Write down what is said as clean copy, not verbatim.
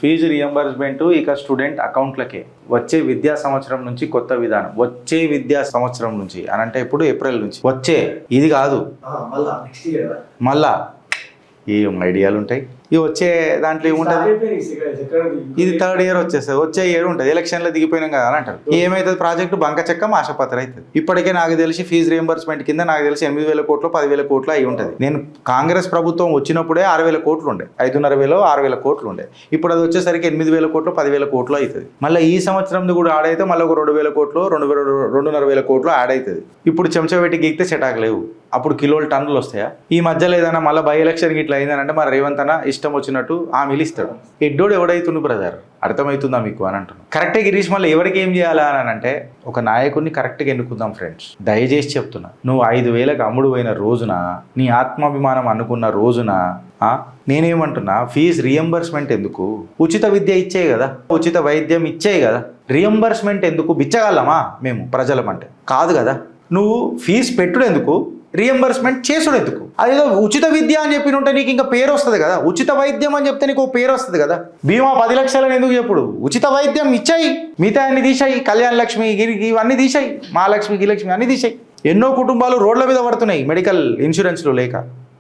Fee reimbursement ఇక student అకౌంట్లకే వచ్చే విద్యా సంవత్సరం నుంచి కొత్త విధానం. వచ్చే విద్యా సంవత్సరం నుంచి అని అంటే ఇప్పుడు ఏప్రిల్ నుంచి వచ్చే, ఇది కాదు మళ్ళా ఏం ఐడియాలు ఉంటాయి. ఇవి వచ్చే దాంట్లో ఏముంటుంది, ఇది థర్డ్ ఇయర్ వచ్చేస్తుంది, వచ్చే ఇయర్ ఉంటుంది. ఎలక్షన్లో దిగిపోయినాం కదా అని అంటారు. ఏమవుతుంది, ప్రాజెక్టు బంక చెక్క ఆశపత్ర అవుతుంది. ఇప్పటికే నాకు తెలిసి ఫీజు రియంబర్స్మెంట్ కింద నాకు తెలిసి 8,000 కోట్లు 10,000 కోట్లు అయి ఉంటుంది. నేను కాంగ్రెస్ ప్రభుత్వం వచ్చినప్పుడే 6,000 కోట్లు ఉండే, 5,500 6,000 కోట్లు ఉండే. ఇప్పుడు అది వచ్చేసరికి 8,000 కోట్లు 10,000 కోట్లు అవుతుంది. మళ్ళీ ఈ సంవత్సరం కూడా యాడ్ అయితే మళ్ళీ ఒక 2,000 కోట్లు 2,500 కోట్లు యాడ్ అవుతుంది. ఇప్పుడు చెంచా పెట్టి గీక్తే చెటాకు లేవు, అప్పుడు కిలోలు టన్నులు వస్తాయా? ఈ మధ్యలో ఏదైనా మళ్ళీ బై ఎలక్షన్కి ఇట్లా అయిందనంటే మరి రేవంత్ అన్న ఇష్టం వచ్చినట్టు హామీలు ఇస్తాడు. ఎడ్డోడు ఎవడైతుండు బ్రదర్, అర్థమవుతుందా మీకు అని అంటున్నాను. కరెక్ట్గా గిరీష్ మళ్ళీ ఎవరికి ఏం చేయాలా అని అంటే ఒక నాయకుడిని కరెక్ట్గా ఎన్నుకుందాం ఫ్రెండ్స్. దయచేసి చెప్తున్నా, నువ్వు 5,000కి అమ్ముడు పోయిన రోజున, నీ ఆత్మాభిమానం అనుకున్న రోజున నేనేమంటున్నా, ఫీజు రియంబర్స్మెంట్ ఎందుకు? ఉచిత విద్య ఇచ్చేయి కదా, ఉచిత వైద్యం ఇచ్చేయి కదా, రియంబర్స్మెంట్ ఎందుకు? బిచ్చగలమా మేము ప్రజలమంటే? కాదు కదా. నువ్వు ఫీజు పెట్టుడు ఎందుకు, రియంబర్స్మెంట్ చేసుడు ఎందుకు? అదేదో ఉచిత విద్య అని చెప్పినుంటే నీకు ఇంకా పేరు వస్తుంది కదా, ఉచిత వైద్యం అని చెప్తే నీకు పేరు వస్తుంది కదా. బీమా 10 లక్షలని ఎందుకు చెప్పుడు? ఉచిత వైద్యం ఇచ్చాయి, మిగతా అన్ని తీసాయి, కళ్యాణ లక్ష్మి ఇవన్నీ తీసాయి, మహాలక్ష్మి గిలక్ష్మి అన్ని తీసాయి. ఎన్నో కుటుంబాలు రోడ్ల మీద పడుతున్నాయి మెడికల్ ఇన్సూరెన్స్లు లేక.